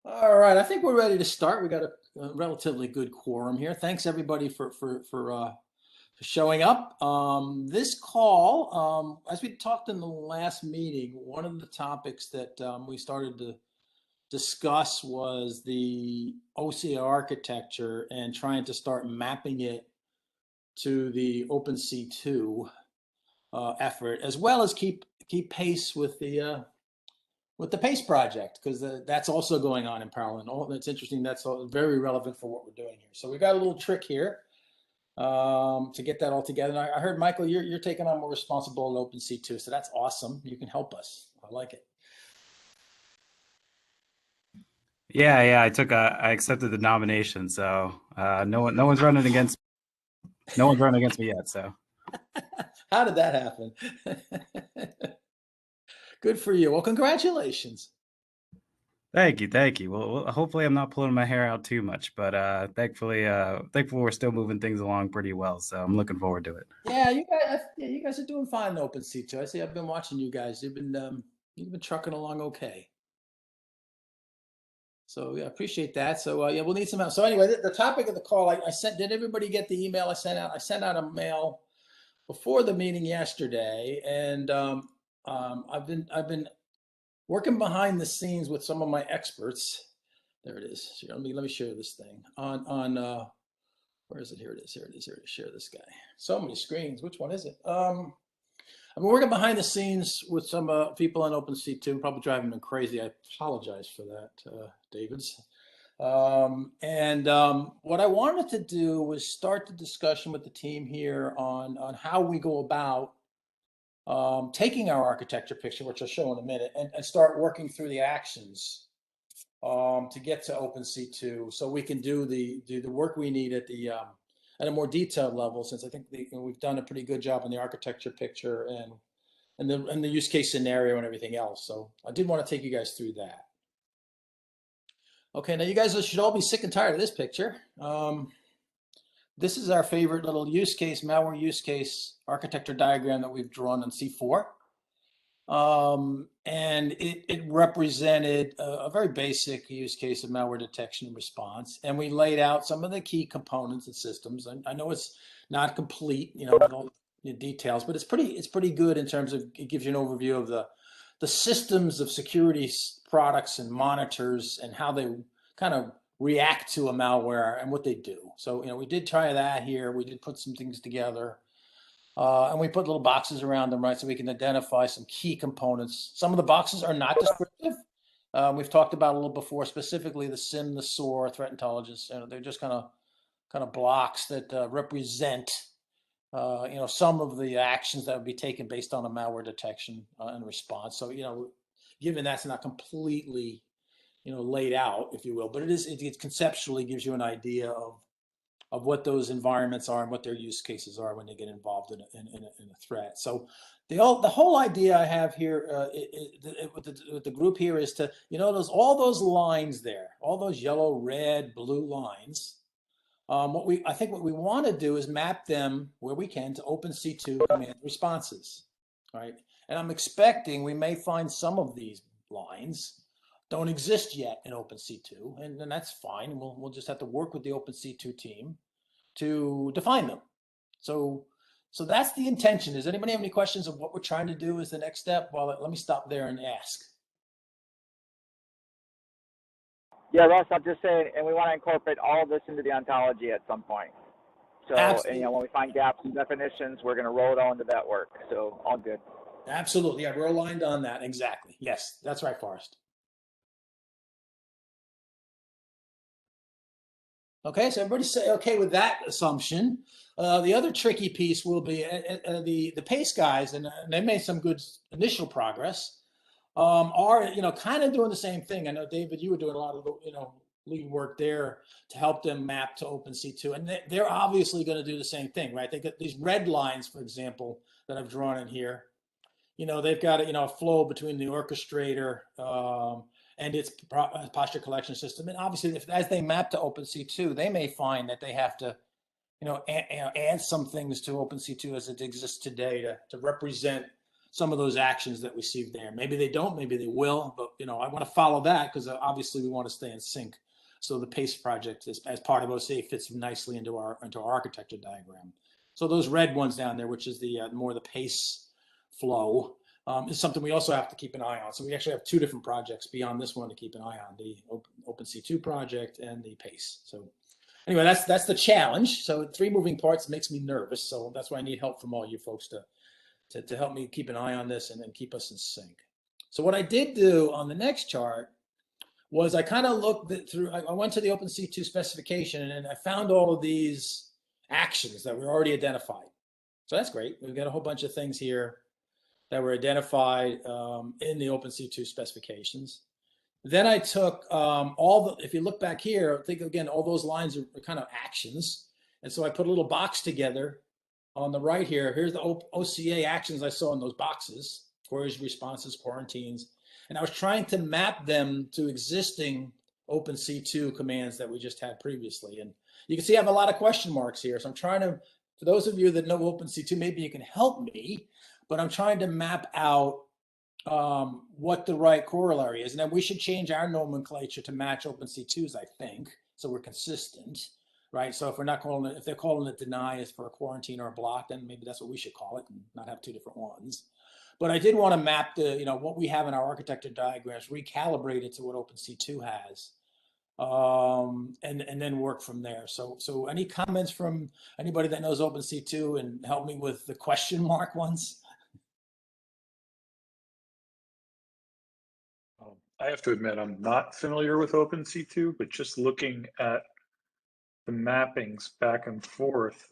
All right, I think we're ready to start. We got a relatively good quorum here. Thanks everybody for showing up. This call, as we talked in the last meeting, one of the topics that we started to discuss was the OCA architecture and trying to start mapping it to the OpenC2 effort, as well as keep pace with the PACE project, because that's also going on in parallel. And all that's interesting. That's all very relevant for what we're doing here. So we got a little trick here to get that all together. And I heard, Michael, you're taking on more responsible at OpenC2, so that's awesome. You can help us. I like it. Yeah, I accepted the nomination, so no one's running against me yet. So How did that happen? Good for you. Well, congratulations. thank you. Hopefully I'm not pulling my hair out too much, but thankfully we're still moving things along pretty well. So I'm looking forward to it. Yeah, you guys are doing fine in OpenC2. I see. I've been watching you guys. You've been trucking along okay. So yeah, appreciate that. So yeah, we'll need some help. So anyway, the topic of the call, I sent. Did everybody get the email I sent out? I sent out a mail before the meeting yesterday, and I've been working behind the scenes with some of my experts. There it is. Here, let me share this thing on where is it? Here it is. Here it is. Here it is. Share this guy. So many screens. Which one is it? I've been working behind the scenes with some people on OpenC2, probably driving them crazy. I apologize for that, Davids. What I wanted to do was start the discussion with the team here on how we go about taking our architecture picture, which I'll show in a minute, and start working through the actions to get to OpenC2, so we can do the work we need at a more detailed level. Since I think we've done a pretty good job on the architecture picture and the use case scenario and everything else. So I did want to take you guys through that. Okay, now you guys should all be sick and tired of this picture. This is our favorite little use case, malware use case architecture diagram that we've drawn in C4. And it represented a very basic use case of malware detection and response. And we laid out some of the key components and systems. And I know it's not complete, with all the details, but it's pretty good in terms of it gives you an overview of the systems of security products and monitors and how they kind of react to a malware and what they do. So, we did try that here. We did put some things together. And we put little boxes around them, right, so we can identify some key components. Some of the boxes are not descriptive. We've talked about a little before, specifically the SIM, the SOAR, threat intelligence. They're just kind of blocks that represent, some of the actions that would be taken based on a malware detection and response. So, given that's not completely, laid out, if you will, but it conceptually gives you an idea of what those environments are and what their use cases are when they get involved in a threat. So the whole idea I have here with the group here is to, all those lines there, all those yellow, red, blue lines. I think what we want to do is map them where we can to OpenC2 command responses, right? And I'm expecting we may find some of these lines don't exist yet in OpenC2, and that's fine. We'll just have to work with the OpenC2 team to define them. So that's the intention. Does anybody have any questions of what we're trying to do as the next step? Well, let me stop there and ask. Yeah, Russ, I'm just saying, and we want to incorporate all of this into the ontology at some point. So, Absolutely. when we find gaps in definitions, we're going to roll it all into that work. So, all good. Absolutely. Yeah, we're aligned on that. Exactly. Yes, that's right, Forrest. Okay, so everybody say okay with that assumption. The other tricky piece will be the PACE guys, and they made some good initial progress. Are kind of doing the same thing. I know, David, you were doing a lot of lead work there to help them map to OpenC2, and they're obviously going to do the same thing, right? They got these red lines, for example, that I've drawn in here. They've got a flow between the orchestrator and its posture collection system. And obviously, as they map to OpenC2, they may find that they have to, add some things to OpenC2 as it exists today to represent some of those actions that we see there. Maybe they don't, maybe they will, but I want to follow that because obviously we want to stay in sync. So the PACE project is, as part of OCA, fits nicely into our architecture diagram. So those red ones down there, which is the more the PACE flow, is something we also have to keep an eye on. So we actually have two different projects beyond this one to keep an eye on: the OpenC2 project and the PACE. So anyway, that's the challenge. So 3 moving parts makes me nervous. So that's why I need help from all you folks to help me keep an eye on this and keep us in sync. So what I did do on the next chart was I kind of looked through, I went to the OpenC2 specification and I found all of these actions that were already identified. So that's great. We've got a whole bunch of things here that were identified in the OpenC2 specifications. Then I took if you look back here, I think again, all those lines are kind of actions. And so I put a little box together on the right here. Here's the OCA actions I saw in those boxes: queries, responses, quarantines. And I was trying to map them to existing OpenC2 commands that we just had previously. And you can see I have a lot of question marks here. So I'm trying to, for those of you that know OpenC2, maybe you can help me, but I'm trying to map out what the right corollary is. And then we should change our nomenclature to match OpenC2's, I think, so we're consistent, right? So if we're not calling it, if they're calling it deny as for a quarantine or a block, then maybe that's what we should call it and not have 2 different ones. But I did want to map the, what we have in our architecture diagrams, recalibrate it to what OpenC2 has, and then work from there. So any comments from anybody that knows OpenC2 and help me with the question mark ones? I have to admit, I'm not familiar with OpenC2, but just looking at the mappings back and forth,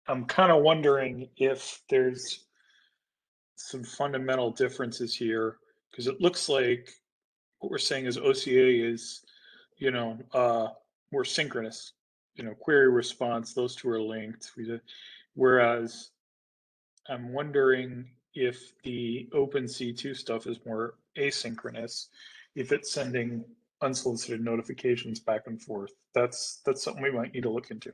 I'm kind of wondering if there's some fundamental differences here, because it looks like what we're saying is OCA is, more synchronous, query response, those two are linked. Whereas I'm wondering if the OpenC2 stuff is more asynchronous, if it's sending unsolicited notifications back and forth. That's something we might need to look into.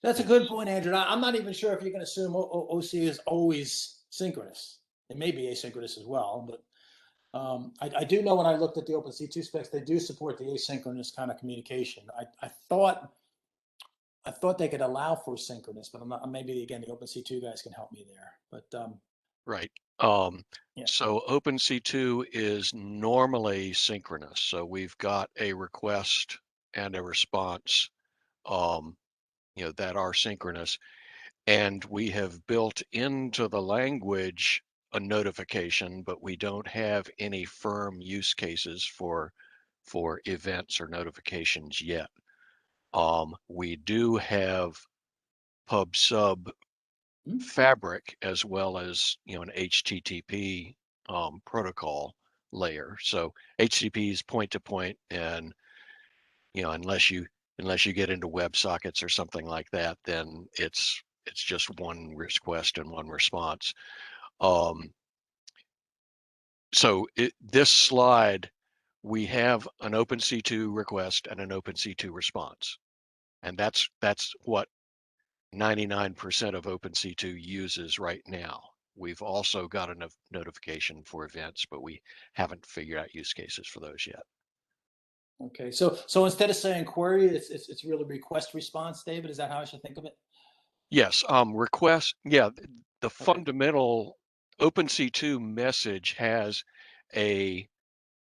That's a good point, Andrew. I'm not even sure if you can assume OCA is always synchronous. It may be asynchronous as well, but I do know when I looked at the OpenC2 specs, they do support the asynchronous kind of communication. I thought they could allow for synchronous, but I'm not. Maybe again, the OpenC2 guys can help me there. But Right. Yeah. So OpenC2 is normally synchronous. So we've got a request and a response, that are synchronous. And we have built into the language a notification, but we don't have any firm use cases for events or notifications yet. We do have pub sub fabric as well as an HTTP protocol layer. So HTTP is point to point, and unless you get into WebSockets or something like that, then it's just one request and one response. So this slide, we have an OpenC2 request and an OpenC2 response, and that's what 99% of OpenC2 uses right now. We've also got a notification for events, but we haven't figured out use cases for those yet. Okay, so instead of saying query, it's really request response, David. Is that how I should think of it? Yes, request. Yeah, the fundamental OpenC2 message has a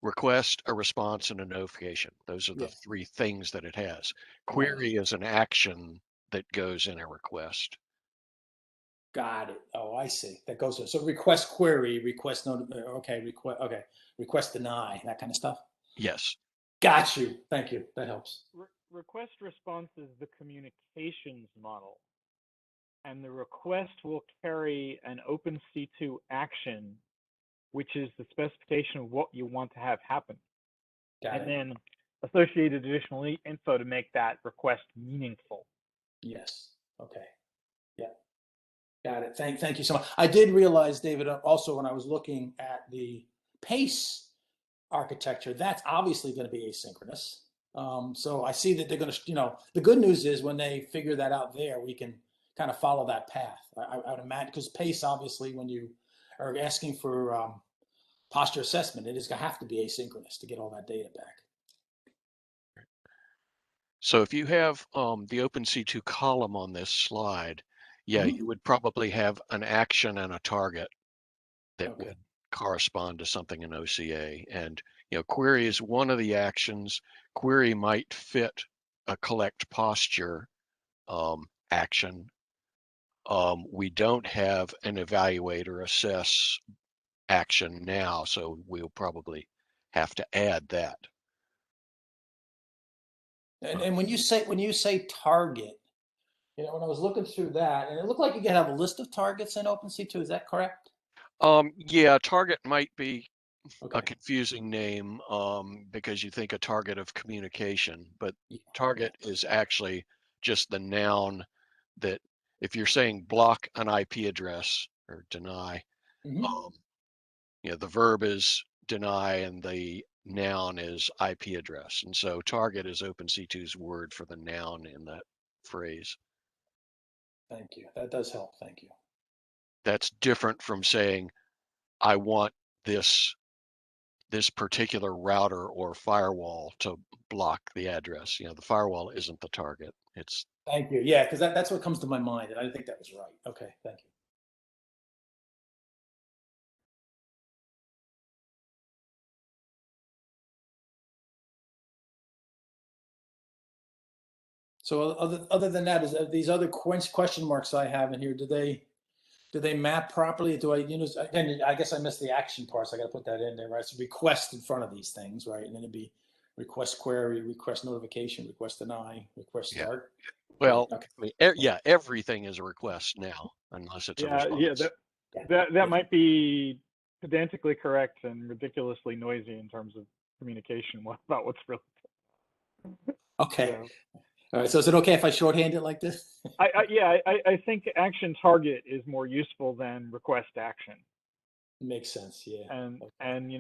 request, a response, and a notification. Those are the 3 things that it has. Query is an action that goes in a request. Got it. Oh, I see. That goes so request query, request request deny, that kind of stuff. Yes. Got you. Thank you. That helps. Request response is the communications model, and the request will carry an OpenC2 action, which is the specification of what you want to have happen, and then associated additional info to make that request meaningful. Yes. Okay. Yeah. Got it. Thank you so much. I did realize, David, also when I was looking at the PACE architecture, that's obviously going to be asynchronous. So I see that they're going to, the good news is when they figure that out there, we can kind of follow that path. I would imagine, because PACE, obviously, when you are asking for posture assessment, it is going to have to be asynchronous to get all that data back. So if you have the OpenC2 column on this slide, yeah, you would probably have an action and a target that Okay. would correspond to something in OCA. And query is one of the actions. Query might fit a collect posture action. We don't have an evaluate or assess action now, so we'll probably have to add that. And when you say target, when I was looking through that, and it looked like you could have a list of targets in OpenC2. Is that correct? Yeah, target might be Okay. a confusing name because you think a target of communication, but Yeah. target is actually just the noun that if you're saying block an IP address or deny, the verb is deny and the noun is IP address. And so target is OpenC2's word for the noun in that phrase. Thank you. That does help. Thank you. That's different from saying, I want this particular router or firewall to block the address. The firewall isn't the target. It's Thank you. Yeah, because that's what comes to my mind, and I think that was right. Okay, thank you. So other than that, is these other question marks I have in here, do they map properly? Do I again? I guess I missed the action part, so I got to put that in there, right? So request in front of these things, right? And then it'd be request query, request notification, request deny, request start. well, Okay. I mean, yeah, everything is a request now, unless it's a response. That might be pedantically correct and ridiculously noisy in terms of communication about what's really. Okay. So, All right. So is it okay if I shorthand it like this? I think action target is more useful than request action. Makes sense. Yeah. And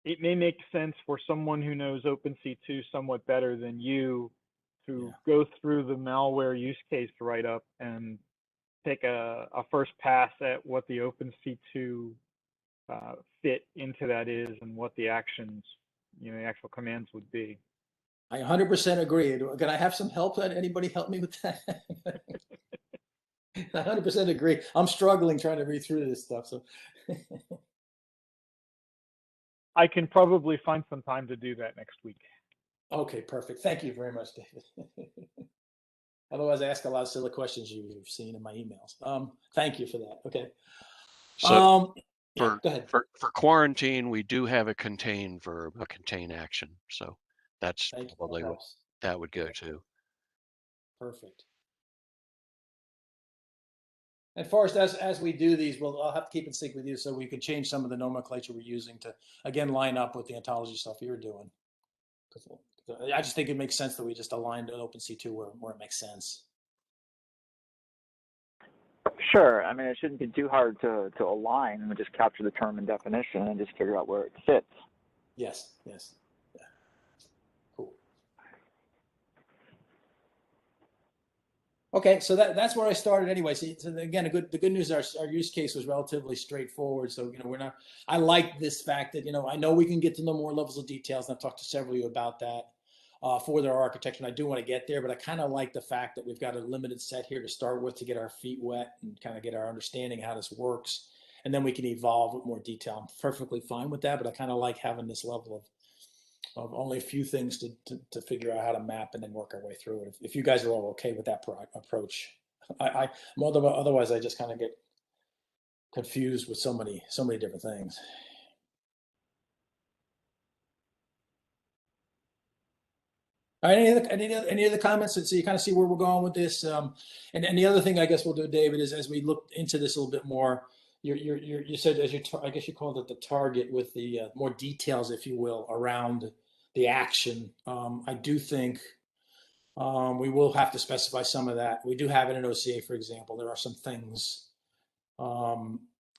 it may make sense for someone who knows OpenC2 somewhat better than you to go through the malware use case write-up and take a first pass at what the OpenC2 fit into that is and what the actions, the actual commands would be. I 100% agree. Can I have some help? Anybody help me with that? I 100% agree. I'm struggling trying to read through this stuff. So I can probably find some time to do that next week. okay, perfect. Thank you very much, David. Otherwise, I ask a lot of silly questions you've seen in my emails. Thank you for that. Okay. So go ahead. For quarantine, we do have a contain verb, a contain action. So that's probably what that would go to. Perfect. And Forrest, as we do these, I'll have to keep in sync with you so we can change some of the nomenclature we're using to, again, line up with the ontology stuff you're doing. I just think it makes sense that we just align to OpenC2 where it makes sense. Sure. I mean, it shouldn't be too hard to align and just capture the term and definition and just figure out where it fits. Yes. Yes. Yeah. Cool. Okay, so that's where I started anyway. So again, the good news is our use case was relatively straightforward. So I like this fact that I know we can get to know more levels of details, and I've talked to several of you about that for their architecture, and I do want to get there, but I kind of like the fact that we've got a limited set here to start with to get our feet wet and kind of get our understanding of how this works, and then we can evolve with more detail. I'm perfectly fine with that, but I kind of like having this level of only a few things to figure out how to map and then work our way through it. If you guys are all okay with that approach, otherwise I just kind of get confused with so many different things. All right, any other comments? So you kind of see where we're going with this. And the other thing I guess we'll do, David, is as we look into this a little bit more, you said I guess you called it the target with the more details, if you will, around the action. I do think we will have to specify some of that. We do have it in OCA, for example. There are some things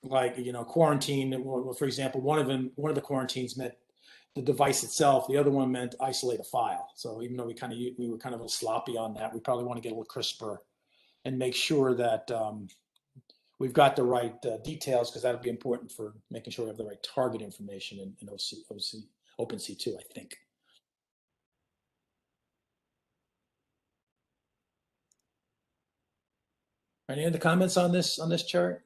like quarantine. For example, one of the quarantines meant the device itself. The other one meant isolate a file. So even though we were kind of a little sloppy on that, we probably want to get a little crisper and make sure that we've got the right details, because that'll be important for making sure we have the right target information in OpenC2, I think. Any other comments on this chart?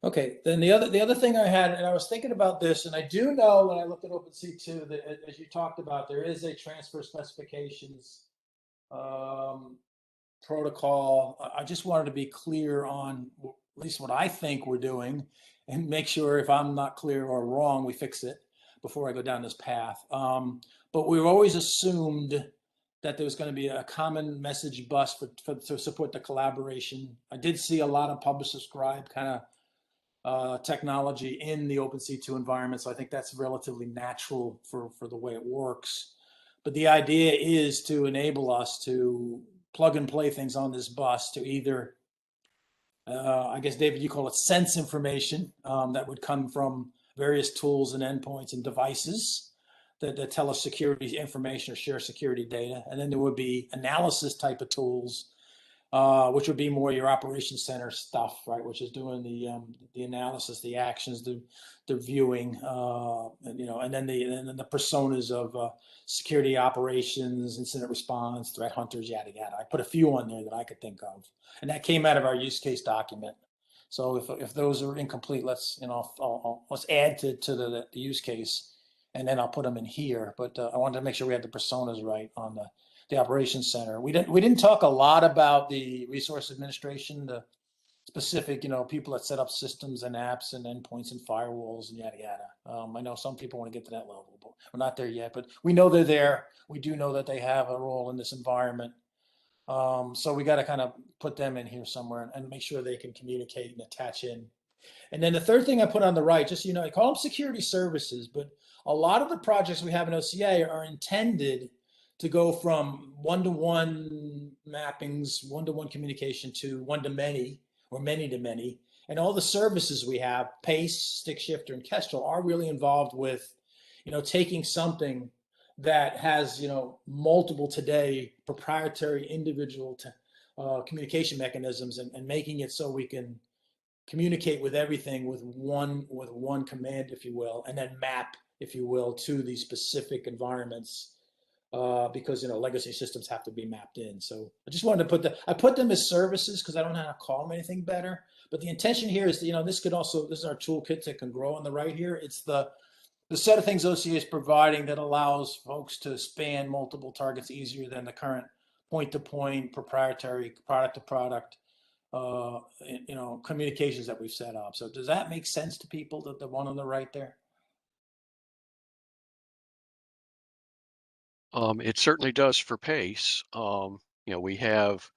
Okay, then the other thing I had, and I was thinking about this, and I do know when I looked at OpenC2 that, as you talked about, there is a transfer specifications protocol. I just wanted to be clear on at least what I think we're doing, and make sure if I'm not clear or wrong, we fix it before I go down this path. But we've always assumed that there was going to be a common message bus to support the collaboration. I did see a lot of publish-subscribe kind of technology in the OpenC2 environment. So I think that's relatively natural for the way it works. But the idea is to enable us to plug and play things on this bus to either, I guess, David, you call it sense information that would come from various tools and endpoints and devices that tell us security information or share security data. And then there would be analysis type of tools, which would be more your operations center stuff, right? Which is doing the analysis, the actions, the viewing, and then the personas of security operations, incident response, threat hunters, yada yada. I put a few on there that I could think of, and that came out of our use case document. So if those are incomplete, let's let's add to the use case, and then I'll put them in here. But I wanted to make sure we had the personas right on the operations center. We didn't talk a lot about the resource administration, the specific, people that set up systems and apps and endpoints and firewalls and yada yada. I know some people want to get to that level, but we're not there yet. But we know they're there. We do know that they have a role in this environment. So we got to kind of put them in here somewhere and make sure they can communicate and attach in. And then the third thing I put on the right, just I call them security services, but a lot of the projects we have in OCA are intended to go from one-to-one mappings, one-to-one communication to one-to-many or many-to-many. And all the services we have, Pace, StickShifter, and Kestrel, are really involved with, taking something that has, multiple today proprietary individual communication mechanisms and making it so we can communicate with everything with one command, if you will, and then map, if you will, to these specific environments, because legacy systems have to be mapped in. So I just wanted to put them as services because I don't know how to call them anything better. But the intention here is that, this is our toolkit that can grow on the right here. It's the set of things OCA is providing that allows folks to span multiple targets easier than the current point-to-point proprietary product-to-product communications that we've set up. So does that make sense to people, the one on the right there? It certainly does for Pace. We have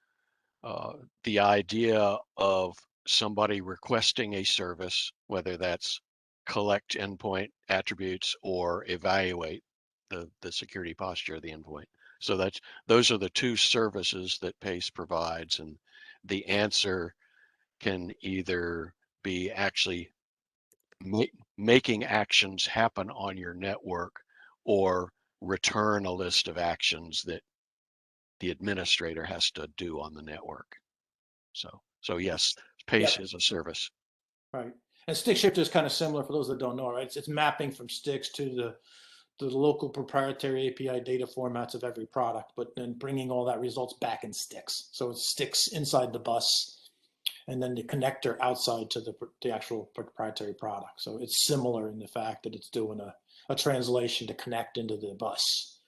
the idea of somebody requesting a service, whether that's collect endpoint attributes or evaluate the security posture of the endpoint. So those are the two services that Pace provides, and the answer can either be actually making actions happen on your network or return a list of actions that the administrator has to do on the network. So yes, Pace is a service. Right. And StickShifter is kind of similar for those that don't know, right? It's mapping from sticks to the local proprietary API data formats of every product, but then bringing all that results back in sticks. So it's sticks inside the bus and then the connector outside to the actual proprietary product. So it's similar in the fact that it's doing a translation to connect into the bus.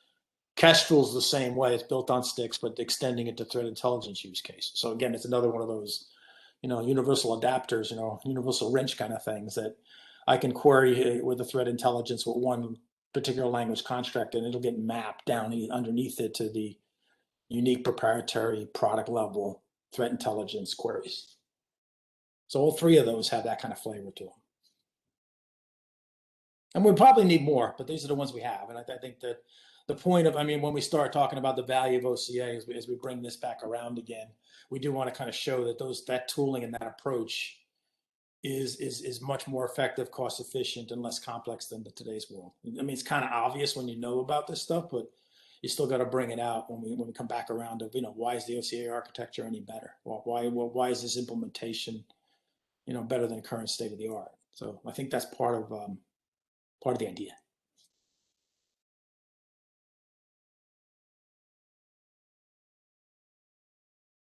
Kestrel's the same way. It's built on sticks, but extending it to threat intelligence use case. So again, it's another one of those, universal adapters, universal wrench kind of things that I can query with the threat intelligence with one particular language construct, and it'll get mapped down underneath it to the unique proprietary product level threat intelligence queries. So all three of those have that kind of flavor to them. And we probably need more, but these are the ones we have. And I think that the point of, when we start talking about the value of OCA as we bring this back around again, we do want to kind of show that that tooling and that approach is much more effective, cost efficient, and less complex than today's world. I mean, it's kind of obvious when you know about this stuff, but you still got to bring it out when we come back around to, why is the OCA architecture any better? Why is this implementation, better than current state of the art? So I think that's part of the idea.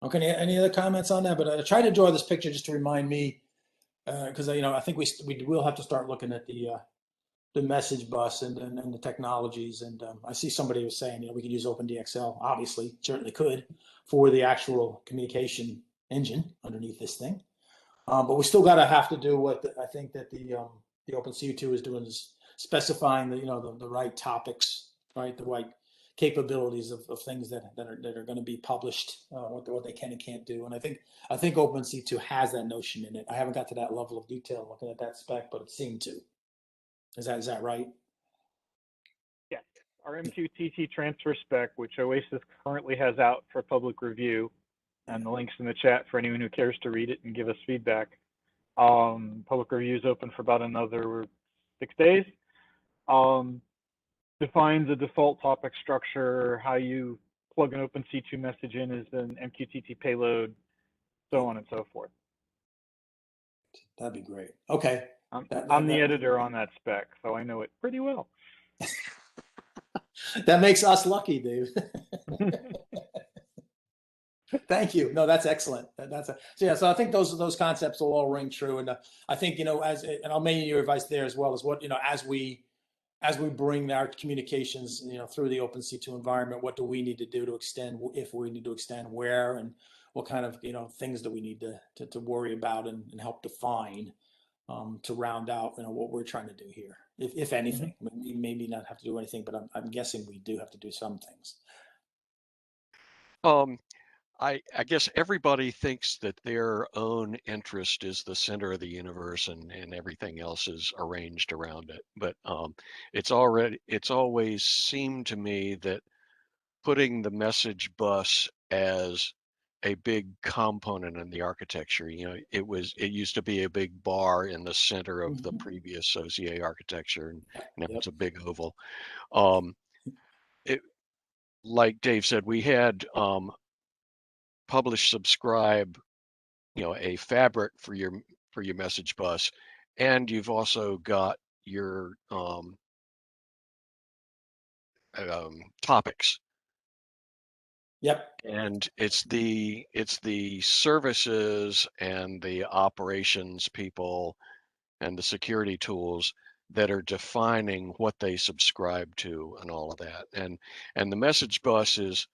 Okay, any other comments on that? But I tried to draw this picture just to remind me, because I think we will have to start looking at the message bus and the technologies. And I see somebody was saying, we could use OpenDXL, obviously, certainly could, for the actual communication engine underneath this thing. But we still got to have to do what I think that the OpenCU2 is doing, is specifying the right topics, right, the right capabilities of things that are going to be published, what they can and can't do. And I think OpenCU2 has that notion in it. I haven't got to that level of detail looking at that spec, but it seemed to. Is that right? Yes. Our MQTT transfer spec, which Oasis currently has out for public review, and the link's in the chat for anyone who cares to read it and give us feedback. Public review is open for about another 6 days. Defines a default topic structure, how you plug an OpenCU2 message in as an MQTT payload, so on and so forth. That'd be great. Okay. I'm the editor on that spec, so I know it pretty well. That makes us lucky, Dave. Thank you. No, that's excellent. So I think those concepts will all ring true. And I think, and I'll make your advice there as well, as what, as we bring our communications, through the OpenCU2 environment, what do we need to do to extend, if we need to extend, where, and what kind of, things do we need to worry about and help define, to round out, what we're trying to do here, if anything. I mean, we maybe not have to do anything, but I'm guessing we do have to do some things. I guess everybody thinks that their own interest is the center of the universe and everything else is arranged around it. But it's always seemed to me that putting the message bus as a big component in the architecture, it used to be a big bar in the center of the previous OCA architecture, and now it's a big oval. Like Dave said, we had publish, subscribe, a fabric for your message bus, and you've also got your topics. Yep. And it's the services and the operations people and the security tools that are defining what they subscribe to and all of that. And the message bus is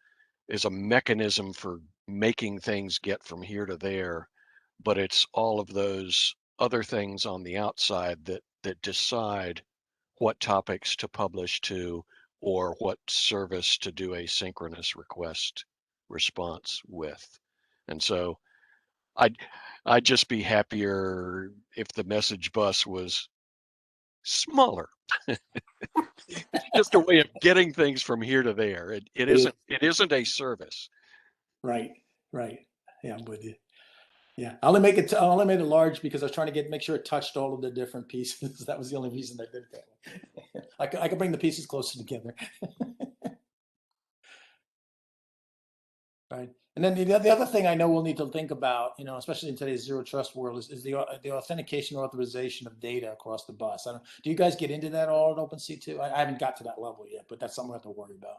a mechanism for making things get from here to there, but it's all of those other things on the outside that decide what topics to publish to, or what service to do a synchronous request response with. And so I'd just be happier if the message bus was smaller. Just a way of getting things from here to there. It isn't a service. Right. Yeah, I'm with you. Yeah, I only made it large because I was trying to make sure it touched all of the different pieces. That was the only reason I did that. I could bring the pieces closer together. Right. And then the other thing I know we'll need to think about, especially in today's zero trust world, is the authentication or authorization of data across the bus. Do you guys get into that all at OpenCU2? I haven't got to that level yet, but that's something we have to worry about.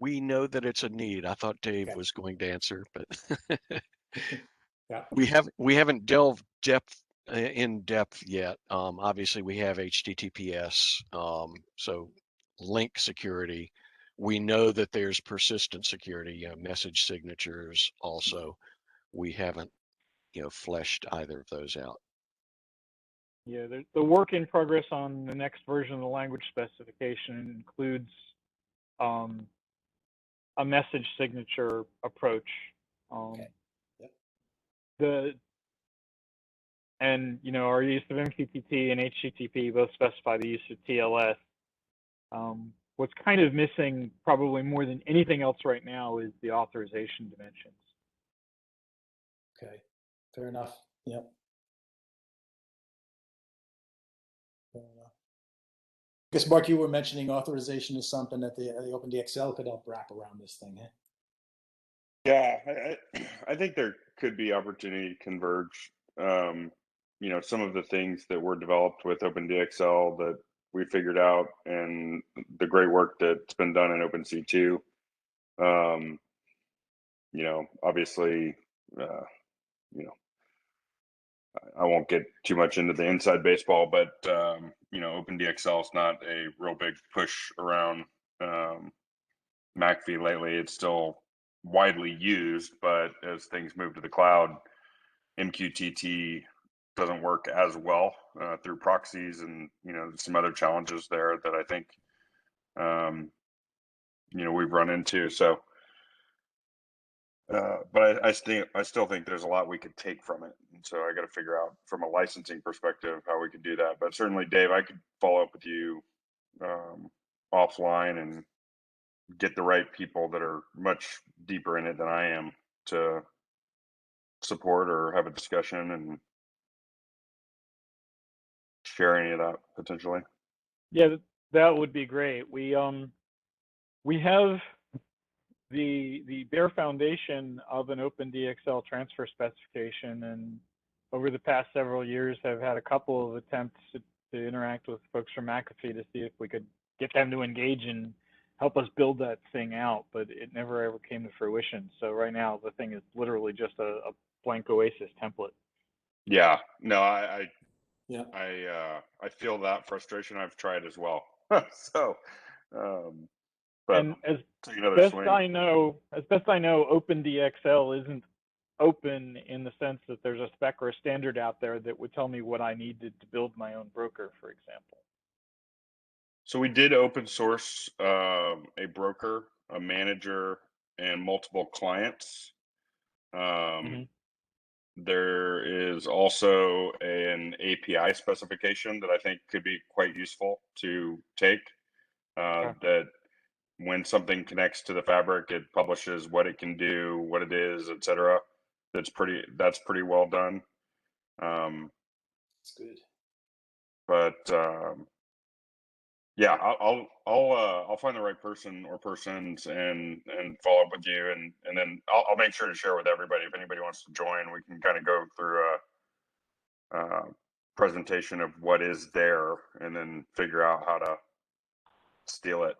We know that it's a need. I thought Dave was going to answer, but Yeah. we haven't delved in depth yet. Obviously, we have HTTPS, so link security. We know that there's persistent security, message signatures. Also, we haven't, fleshed either of those out. Yeah, the work in progress on the next version of the language specification includes a message signature approach. Okay. Yep. Our use of MQTT and HTTP both specify the use of TLS. What's kind of missing, probably more than anything else right now, is the authorization dimensions. Okay, fair enough. Yep. Fair enough. I guess, Mark, you were mentioning authorization is something that the OpenDXL could help wrap around this thing, eh? Yeah, I think there could be opportunity to converge. Some of the things that were developed with OpenDXL that we figured out, and the great work that's been done in OpenC2. Obviously, uh, I won't get too much into the inside baseball, but OpenDXL is not a real big push around McAfee lately. It's still widely used, but as things move to the cloud, MQTT doesn't work as well through proxies, and some other challenges there that I think we've run into. So, but I still think there's a lot we could take from it, and so I got to figure out from a licensing perspective how we could do that. But certainly, Dave, I could follow up with you offline and get the right people that are much deeper in it than I am to support or have a discussion and share any of that potentially. Yeah, that would be great. We have the bare foundation of an OpenDXL transfer specification, and over the past several years have had a couple of attempts to interact with folks from McAfee to see if we could get them to engage and help us build that thing out, but it never ever came to fruition. So right now the thing is literally just a blank Oasis template. Yeah, no, I Yeah. I feel that frustration. I've tried as well. So, but And as take another best swing. I know, OpenDXL isn't open in the sense that there's a spec or a standard out there that would tell me what I needed to build my own broker, for example. So we did open source a broker, a manager, and multiple clients. There is also an API specification that I think could be quite useful to take. That when something connects to the fabric, it publishes what it can do, what it is, etc. That's pretty well done. That's good. But yeah, I'll find the right person or persons and follow up with you, and then I'll make sure to share with everybody. If anybody wants to join, we can kind of go through a presentation of what is there, and then figure out how to steal it.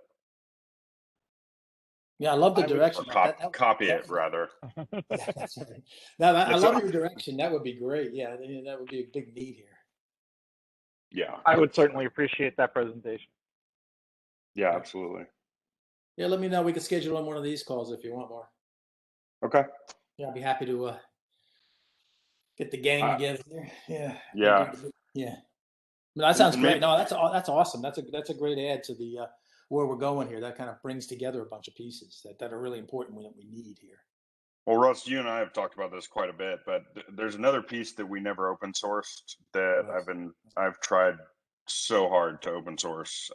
Yeah, I love the Or direction. copy it rather. Yeah, that's right. No, I love your direction. That would be great. Yeah, that would be a big need here. Yeah, I would certainly appreciate that presentation. Yeah, absolutely. Yeah, let me know. We can schedule on one of these calls if you want more. Okay. Yeah, I'd be happy to get the gang together. Yeah. Yeah. Yeah. That sounds And great. maybe, No, that's awesome. That's a great add to the where we're going here. That kind of brings together a bunch of pieces that are really important that we need here. well, Russ, you and I have talked about this quite a bit, but there's another piece that we never open sourced that I've tried so hard to open source,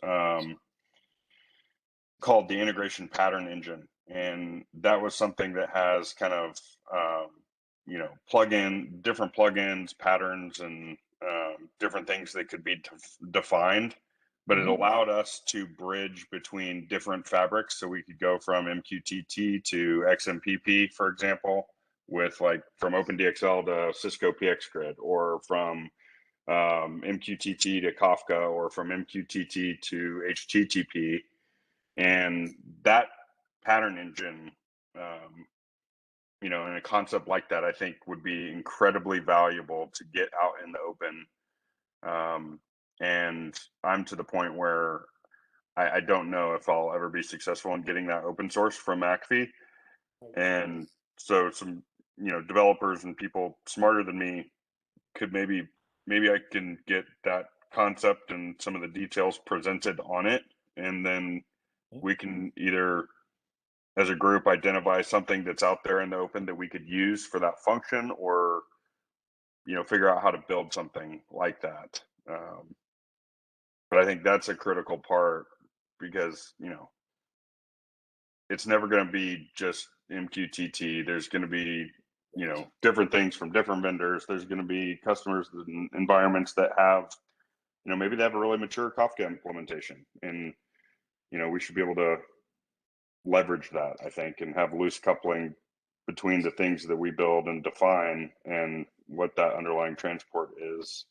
called the integration pattern engine. And that was something that has kind of, different plugins, patterns, and different things that could be defined. But it allowed us to bridge between different fabrics. So we could go from MQTT to XMPP, for example, with from OpenDXL to Cisco PX Grid, or from MQTT to Kafka, or from MQTT to HTTP. And that pattern engine, in a concept like that, I think would be incredibly valuable to get out in the open. And I'm to the point where I don't know if I'll ever be successful in getting that open source from McAfee. And so some, developers and people smarter than me could maybe I can get that concept and some of the details presented on it, and then we can either as a group identify something that's out there in the open that we could use for that function, or figure out how to build something like that. But I think that's a critical part, because it's never going to be just MQTT. There's going to be you know, different things from different vendors. There's going to be customers and environments that have, you know, maybe they have a really mature Kafka implementation, and you know, we should be able to leverage that, I think, and have loose coupling between the things that we build and define and what that underlying transport is.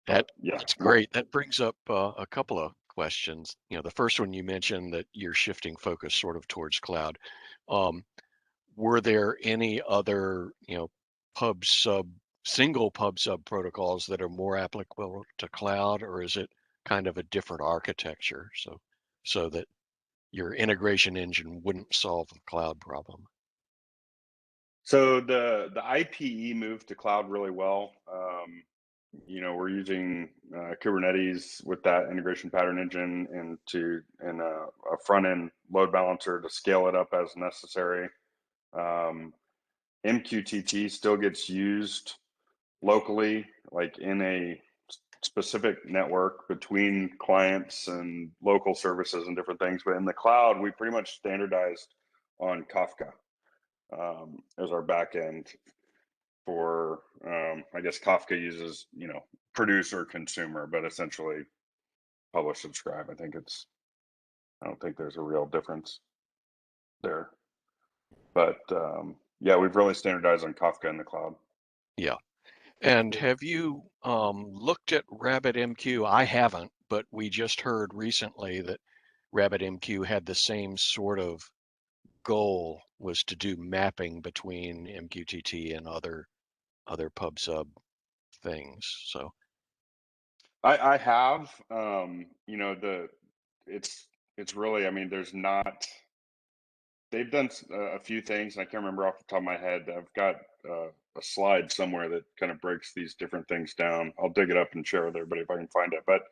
Yeah, That's great. That brings up a couple of questions. You know, the first one, you mentioned that you're shifting focus sort of towards cloud. Were there any other, you know, single pub sub protocols that are more applicable to cloud, or is it kind of a different architecture so that your integration engine wouldn't solve the cloud problem? so the IPE moved to cloud really well. You know, we're using Kubernetes with that integration pattern engine and a front end load balancer to scale it up as necessary. MQTT still gets used locally, like in a specific network between clients and local services and different things. But in the cloud, we pretty much standardized on Kafka as our backend for, I guess Kafka uses, you know, producer consumer, but essentially publish subscribe. I don't think there's a real difference there. But yeah, we've really standardized on Kafka in the cloud. Yeah. And have you looked at RabbitMQ? I haven't, but we just heard recently that RabbitMQ had the same sort of goal, was to do mapping between MQTT and other pub sub things. So I have, you know, it's really, I mean, they've done a few things, and I can't remember off the top of my head. I've got a slide somewhere that kind of breaks these different things down. I'll dig it up and share with everybody if I can find it. But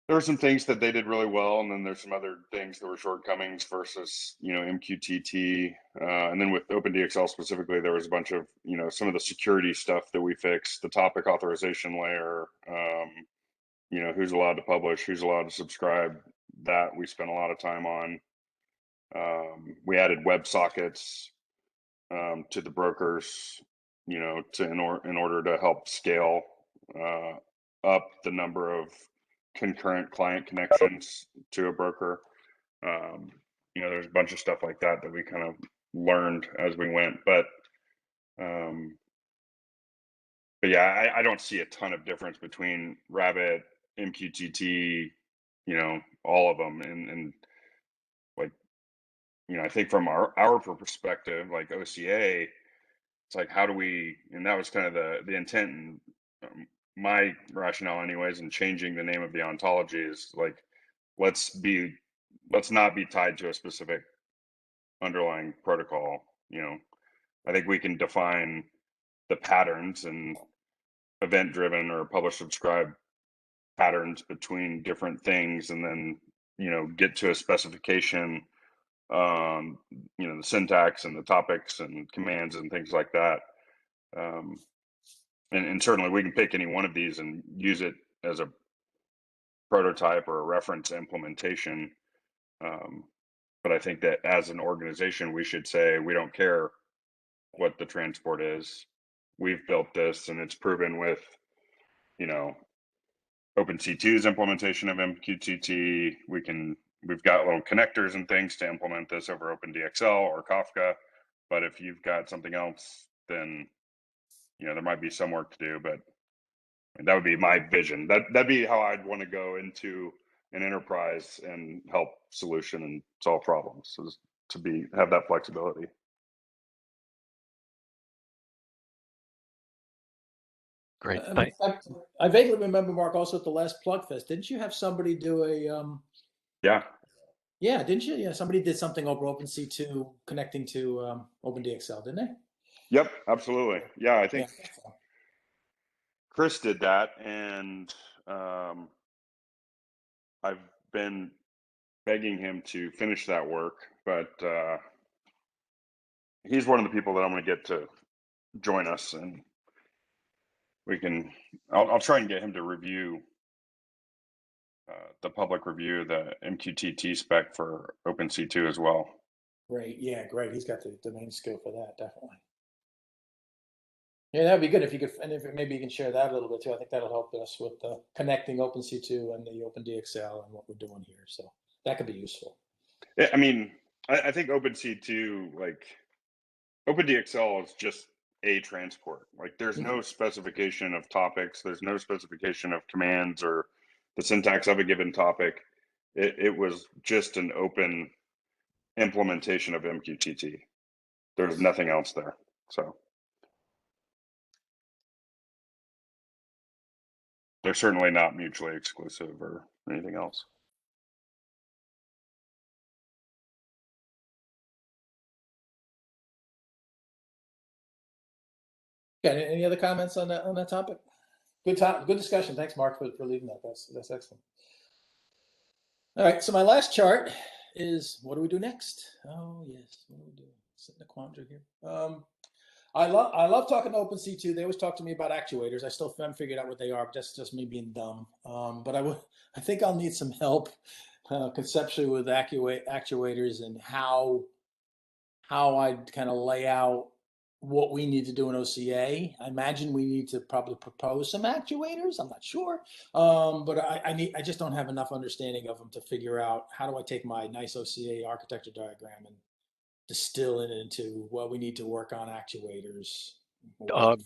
there were some things that they did really well, and then there's some other things that were shortcomings versus, you know, MQTT. And then with OpenDXL specifically, there was a bunch of, you know, some of the security stuff that we fixed, the topic authorization layer, you know, who's allowed to publish, who's allowed to subscribe. That we spent a lot of time on. We added WebSockets to the brokers, you know, in order to help scale up the number of concurrent client connections to a broker. You know, there's a bunch of stuff like that we kind of learned as we went, but yeah, I don't see a ton of difference between Rabbit, MQTT, you know, all of them, and like, you know, I think from our perspective, like OCA, it's like, how do we, and that was kind of the intent and my rationale anyways, in changing the name of the ontology is like, let's not be tied to a specific underlying protocol. You know, I think we can define the patterns and event driven or publish subscribe patterns between different things, and then, you know, get to a specification, you know, the syntax and the topics and commands and things like that. And certainly we can pick any one of these and use it as a prototype or a reference implementation. But I think that as an organization, we should say, we don't care what the transport is. We've built this, and it's proven with, you know, OpenC2's implementation of MQTT. We've got little connectors and things to implement this over OpenDXL or Kafka. But if you've got something else, then, you know, there might be some work to do, but that would be my vision. That'd be how I'd want to go into an enterprise and help solution and solve problems, is to have that flexibility. great. In fact, I vaguely remember, Mark, also at the last Plug Fest, didn't you have somebody do Yeah, didn't you? Yeah, somebody did something over OpenC2 connecting to OpenDXL, didn't they? yep, absolutely. Yeah, I think Yeah. Chris did that, and I've been begging him to finish that work, but he's one of the people that I'm going to get to join us, and I'll try and get him to review the public review, the MQTT spec for OpenC2 as well. Great. Yeah, great. He's got the domain skill for that, definitely. Yeah, that'd be good if you could, and if maybe you can share that a little bit too. I think that'll help us with connecting OpenC2 and the OpenDXL and what we're doing here. So that could be useful. Yeah, I mean, I think OpenC2, like OpenDXL is just a transport. Like there's no specification of topics. There's no specification of commands or the syntax of a given topic. It was just an open implementation of MQTT. There's nothing else there. So they're certainly not mutually exclusive or anything else. Okay, any other comments on that topic? Good discussion. Thanks, Mark, for leading that. That's excellent. All right, so my last chart is what do we do next? Oh yes, what do we do? Sit in the quandary here. I love talking to OpenC2. They always talk to me about actuators. I still haven't figured out what they are. That's just me being dumb. But I think I'll need some help conceptually with actuators and how I'd kind of lay out what we need to do in OCA. I imagine we need to probably propose some actuators. I'm not sure, but I just don't have enough understanding of them to figure out how do I take my nice OCA architecture diagram and distill it into, well, we need to work on actuators.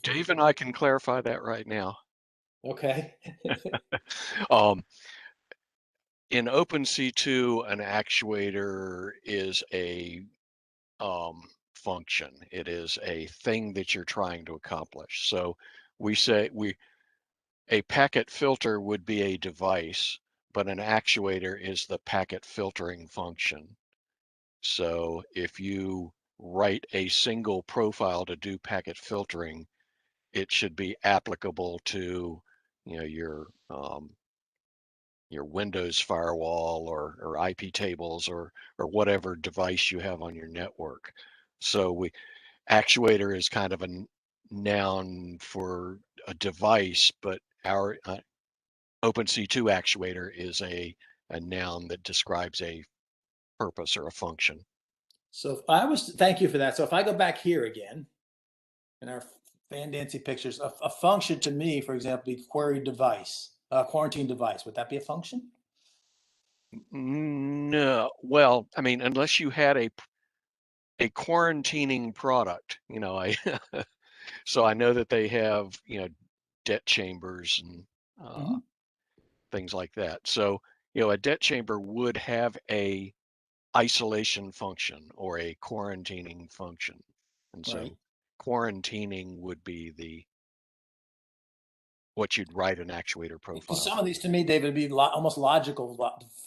Dave and I can clarify that right now. Okay. In OpenC2, an actuator is a function. It is a thing that you're trying to accomplish. So we say a packet filter would be a device, but an actuator is the packet filtering function. So if you write a single profile to do packet filtering, it should be applicable to, your Windows firewall or IP tables or whatever device you have on your network. So actuator is kind of a noun for a device, but our OpenC2 actuator is a noun that describes a purpose or a function. So thank you for that. So if I go back here again in our fandancy pictures, a function to me, for example, be query device, quarantine device. Would that be a function? No, well, I mean, unless you had a quarantining product, so I know that they have, debt chambers and things like that. So, a debt chamber would have a isolation function or a quarantining function. And so Right. quarantining would be what you'd write an actuator profile. Some of these to me, David, would be almost logical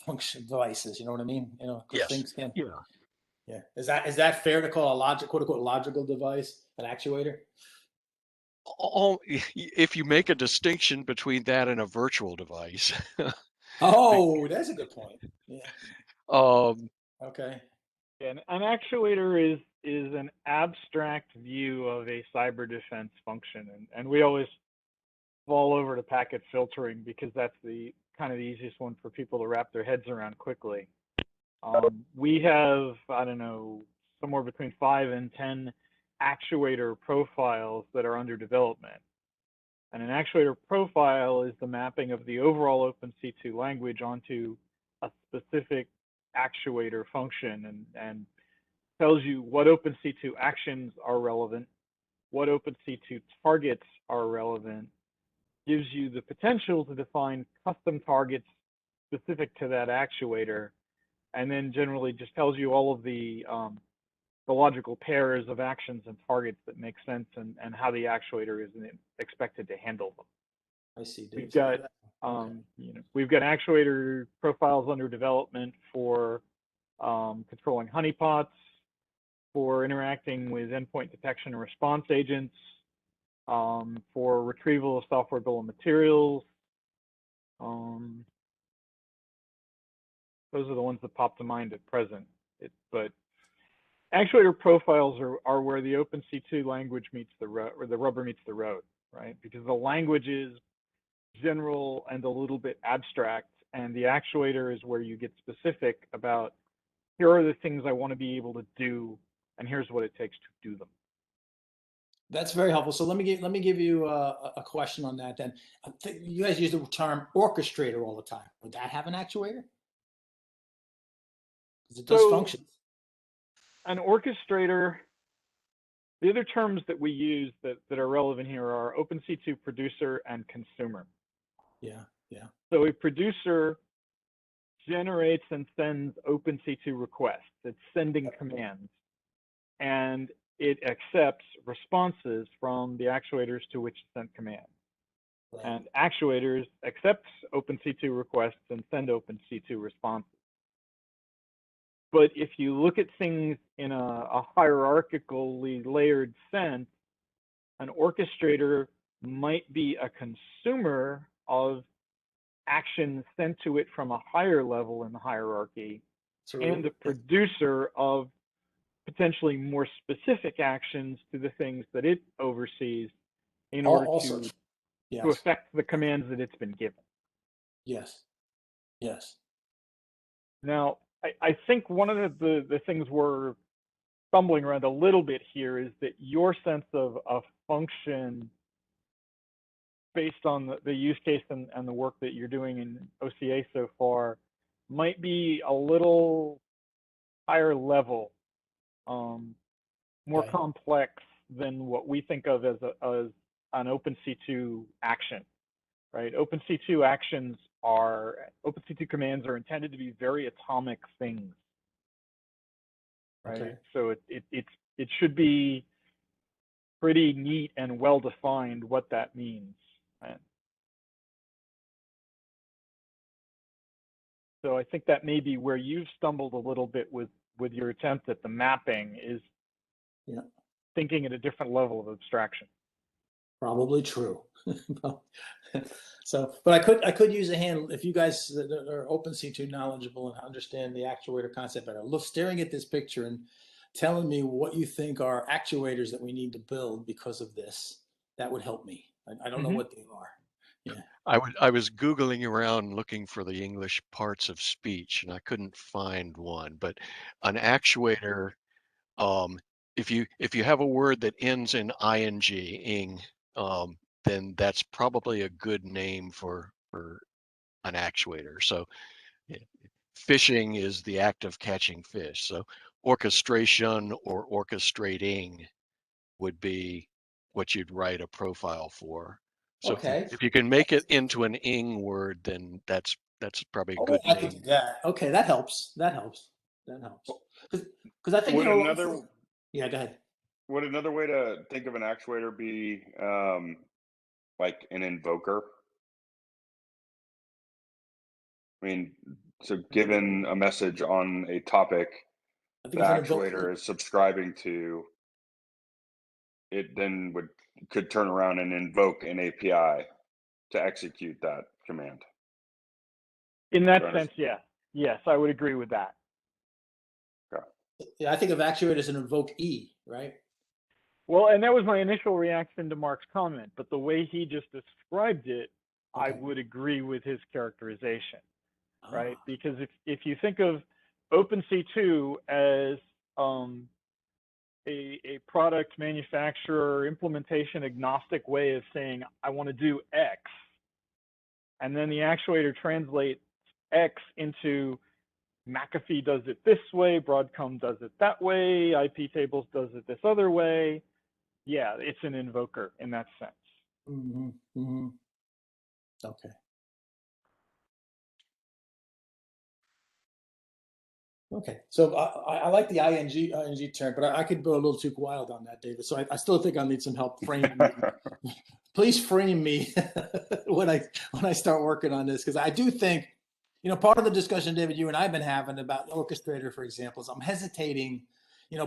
function devices. You know what I mean? Yes. Things can. Yeah. Yeah. Is that fair to call a quote unquote logical device an actuator? If you make a distinction between that and a virtual device. Oh, that's a good point. Yeah. Okay. And an actuator is an abstract view of a cyber defense function, and we always fall over to packet filtering because that's the kind of the easiest one for people to wrap their heads around quickly. We have, I don't know, somewhere between 5 and 10 actuator profiles that are under development. And an actuator profile is the mapping of the overall OpenC2 language onto a specific actuator function and tells you what OpenC2 actions are relevant, what OpenC2 targets are relevant, gives you the potential to define custom targets specific to that actuator, and then generally just tells you all of the logical pairs of actions and targets that make sense and how the actuator is expected to handle them. I see. We've got we've got actuator profiles under development for controlling honeypots, for interacting with endpoint detection and response agents, for retrieval of software bill of materials. Those are the ones that pop to mind at present. But actuator profiles are where the OpenC2 language meets the road, or the rubber meets the road, right? Because the language is general and a little bit abstract, And the actuator is where you get specific about, here are the things I want to be able to do, and here's what it takes to do them. That's very helpful. So let me give you a question on that then. You guys use the term orchestrator all the time. Would that have an actuator? Because it does So- functions. An orchestrator, the other terms that we use that are relevant here are OpenC2 producer and consumer. Yeah, yeah. So a producer generates and sends OpenC2 requests. It's sending commands. And it accepts responses from the actuators to which it sent commands. Right. And actuators accept OpenC2 requests and send OpenC2 responses. But if you look at things in a hierarchically layered sense, an orchestrator might be a consumer of actions sent to it from a higher level in the hierarchy, and a producer of potentially more specific actions to the things that it oversees in order Also, to yes, affect the commands that it's been given. yes, yes. Now, I think one of the things we're stumbling around a little bit here is that your sense of a function based on the use case and the work that you're doing in OCA so far might be a little higher level, more Okay. complex than what we think of as an OpenC2 action, right? OpenC2 actions OpenC2 commands are intended to be very atomic things, right? Okay. So it should be pretty neat and well defined what that means. Right? So I think that may be where you've stumbled a little bit with your attempt at the mapping, is thinking at a different level of abstraction. Probably true. So, but I could use a hand if you guys that are OpenC2 knowledgeable and understand the actuator concept better. Look, staring at this picture and telling me what you think are actuators that we need to build because of this. That would help me. I don't know what they are. Yeah. I was Googling around looking for the English parts of speech, and I couldn't find one. But an actuator, if you have a word that ends in ing, then that's probably a good name for an actuator. So fishing is the act of catching fish. So orchestration or orchestrating would be what you'd write a profile for. So Okay. if you can make it into an ing word, then that's probably a Oh, good I could do name. that. Okay, that helps. That helps. That helps. Because I think Would you know. another Yeah, go ahead. would another way to think of an actuator be like an invoker? I mean, so given a message on a topic I the think it's an actuator is subscribing to, it then could turn around and invoke an API to execute that command. In that sense, yeah. Yes, I would agree with that. Yeah, I think of actuator as an invoke E, right? Well, and that was my initial reaction to Mark's comment, but the way he just described it, I would agree with his characterization, right? Because if you think of OpenC2 as a product manufacturer implementation agnostic way of saying, I want to do X, and then the actuator translates X into McAfee does it this way, Broadcom does it that way, IP tables does it this other way. Yeah, it's an invoker in that sense. Mm-hmm. Mm-hmm. Okay. Okay. So I like the ing term, but I could go a little too wild on that, David. So I still think I need some help framing. Please frame me when I start working on this, because I do think, part of the discussion, David, you and I have been having about orchestrator, for example, is I'm hesitating,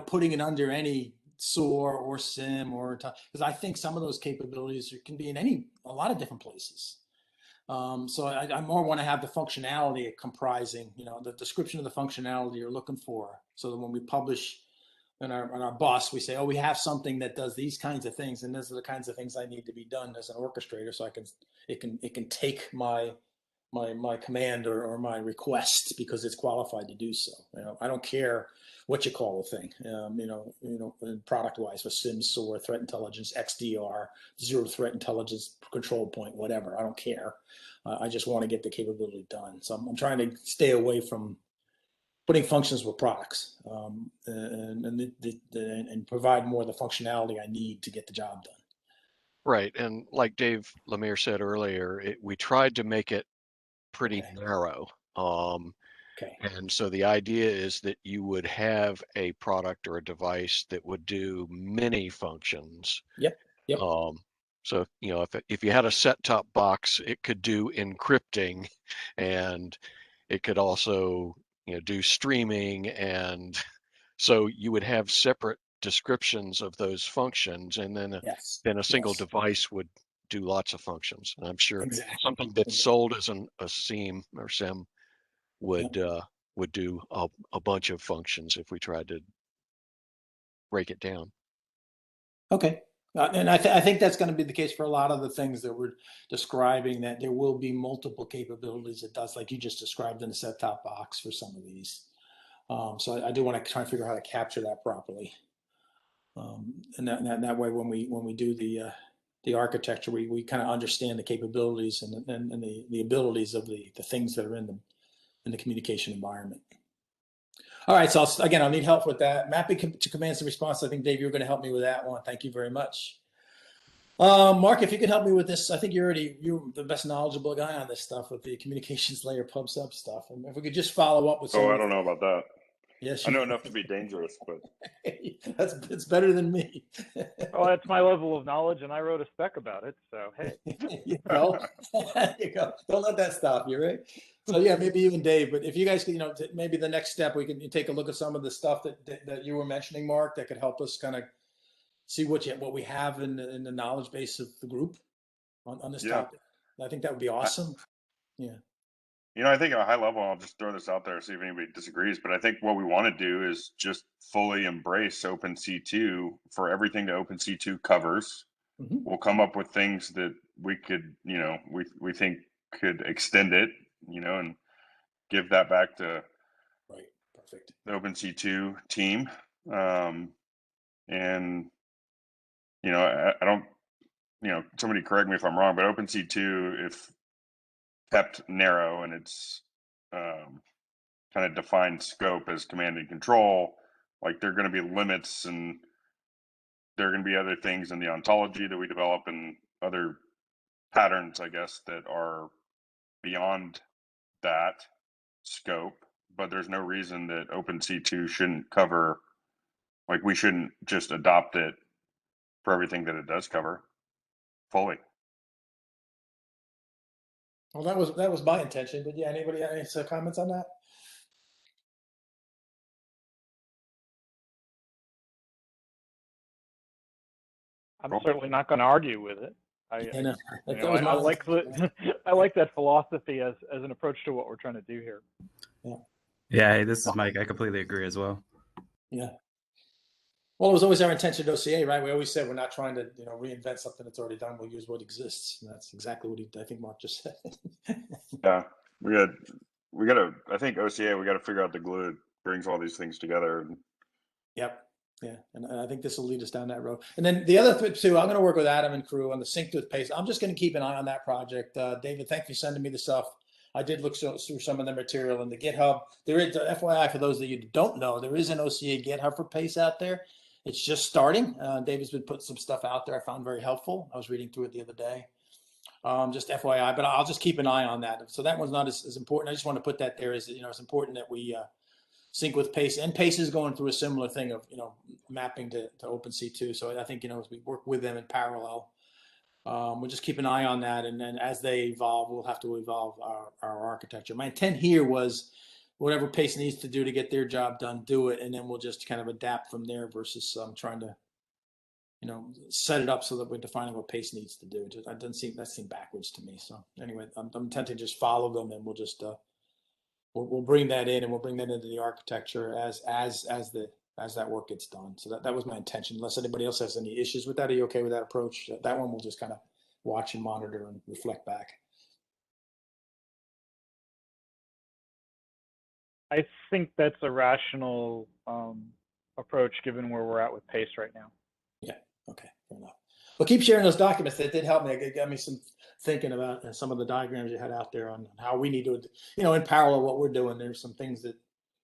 putting it under any SOAR or SIM because I think some of those capabilities can be in a lot of different places. So I more want to have the functionality comprising, the description of the functionality you're looking for, so that when we publish on our bus, we say, oh, we have something that does these kinds of things, and these are the kinds of things I need to be done as an orchestrator, so it can take my my command or my request because it's qualified to do so. I don't care what you call the thing. Product wise for SIMS, SOAR, threat intelligence, XDR, zero threat intelligence, control point, whatever. I don't care. I just want to get the capability done. So I'm trying to stay away from putting functions with products, and provide more of the functionality I need to get the job done. Right. And like Dave Lemire said earlier, we tried to make it pretty Okay. narrow. Okay. And so the idea is that you would have a product or a device that would do many functions. Yep. So, if you had a set-top box, it could do encrypting, and it could also, do streaming. And so you would have separate descriptions of those functions, and then Yes. a single Yes. device would do lots of functions. And I'm sure Exactly. something that's sold as a SIEM or SIM would do a bunch of functions if we tried to break it down. Okay. And I think that's going to be the case for a lot of the things that we're describing, that there will be multiple capabilities it does, like you just described in the set-top box for some of these. So I do want to try and figure out how to capture that properly. And that way, when we do the architecture, we kind of understand the capabilities and the abilities of the things that are in the communication environment. All right, so I'll need help with that. Mapping to commands and response. I think, Dave, you're going to help me with that one. Thank you very much. Mark, if you could help me with this, I think you're the best knowledgeable guy on this stuff with the communications layer pub sub stuff. And if we could just follow up with some. Oh, I don't know about that. Yes, I know enough to be dangerous, but it's better than me. Well, that's my level of knowledge, and I wrote a spec about it. So hey, you go. You go. Don't let that stop you, right? So yeah, maybe you and Dave. But if you guys could, maybe the next step we can take a look at some of the stuff that you were mentioning, Mark, that could help us kind of see what we have in the knowledge base of the group on this topic. I think that would be awesome. Yeah. I think at a high level, I'll just throw this out there, see if anybody disagrees. But I think what we want to do is just fully embrace OpenC2 for everything that OpenC2 covers. Mm-hmm. We'll come up with things that we could, we think could extend it, and give that back to Right. Perfect. the OpenC2 team. And, I don't, somebody correct me if I'm wrong, but OpenC2, if kept narrow and its kind of defined scope as command and control, like there are going to be limits, and there are going to be other things in the ontology that we develop and other patterns, I guess, that are beyond that scope. But there's no reason that OpenC2 shouldn't cover, like we shouldn't just adopt it for everything that it does cover fully. Well, that was my intention. But yeah, anybody have any comments on that? I'm certainly not going to argue with it. I like I like that philosophy as an approach to what we're trying to do here. Yeah. Hey, this is Mike. I completely agree as well. Yeah. Well, it was always our intention at OCA, right? We always said we're not trying to, reinvent something that's already done. We'll use what exists. And that's exactly what I think Mark just said. Yeah, we got to. I think OCA, we got to figure out the glue that brings all these things together. Yep. Yeah, and I think this will lead us down that road. And then the other two, I'm going to work with Adam and crew on the synced with pace. I'm just going to keep an eye on that project. David, thank you for sending me the stuff. I did look through some of the material in the GitHub. There is, FYI, for those of you who don't know, there is an OCA GitHub for pace out there. It's just starting. David's been putting some stuff out there I found very helpful. I was reading through it the other day. Just FYI, but I'll just keep an eye on that. So that one's not as important. I just want to put that there as, it's important that we sync with pace, and pace is going through a similar thing of, mapping to OpenC2. So I think, as we work with them in parallel, we'll just keep an eye on that. And then as they evolve, we'll have to evolve our architecture. My intent here was whatever pace needs to do to get their job done, do it. And then we'll just kind of adapt from there versus trying to, set it up so that we're defining what pace needs to do. That doesn't seem backwards to me. So anyway, I'm intent to just follow them, and we'll just, we'll bring that in, and we'll bring that into the architecture as that work gets done. So that was my intention. Unless anybody else has any issues with that, are you okay with that approach? That one we'll just kind of watch and monitor and reflect back. I think that's a rational approach given where we're at with pace right now. Yeah. Okay. Fair enough. Well, keep sharing those documents. That did help me. It got me some thinking about some of the diagrams you had out there on how we need to, in parallel what we're doing. There's some things that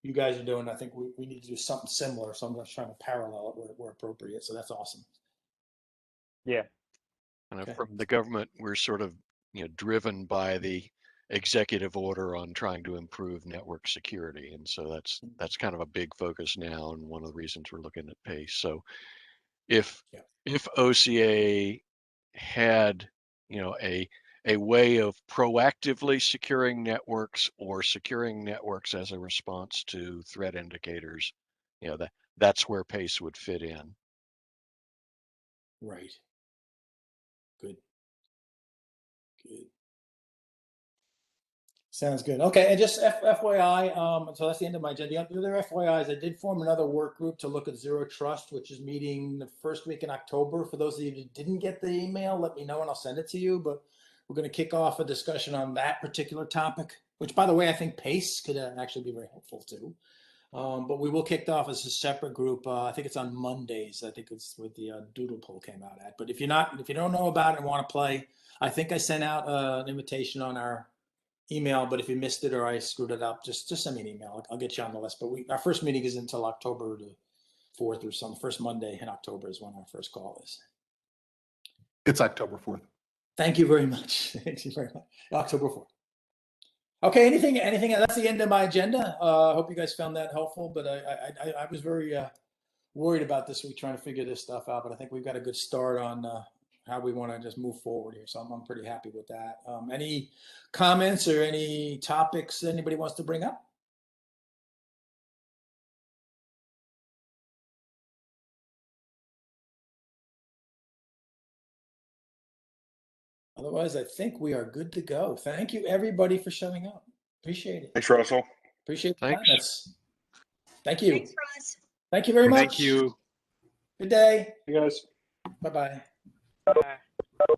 you guys are doing. I think we need to do something similar. So I'm just trying to parallel it where appropriate. So that's awesome. Yeah. And Okay. from the government, we're sort of, driven by the executive order on trying to improve network security. And so that's kind of a big focus now, and one of the reasons we're looking at pace. So if OCA had, a way of proactively securing networks or securing networks as a response to threat indicators, that's where pace would fit in. Right. Good. Good. Sounds good. Okay, and just FYI, so that's the end of my agenda. The other FYI is I did form another work group to look at zero trust, which is meeting the first week in October. For those of you who didn't get the email, let me know and I'll send it to you. But we're going to kick off a discussion on that particular topic, which, by the way, I think PACE could actually be very helpful too. But we will kick off as a separate group. I think it's on Mondays. I think it's what the Doodle poll came out at. But if you don't know about it and want to play, I think I sent out an invitation on our email, but if you missed it or I screwed it up, just send me an email. I'll get you on the list. But our first meeting is until October the 4th or something. First Monday in October is when our first call is. It's October 4th. Thank you very much. Thank you very much. October 4th. Okay, anything? That's the end of my agenda. I hope you guys found that helpful, but I was very worried about this week trying to figure this stuff out, but I think we've got a good start on how we want to just move forward here. So I'm pretty happy with that. Any comments or any topics anybody wants to bring up? Otherwise, I think we are good to go. Thank you, everybody, for showing up. Appreciate it. Thanks, Russell. Appreciate the Thanks. comments. Thank you. Thanks, Ross. Thank you very much. Thank you. Good day. You guys. Bye-bye. Bye.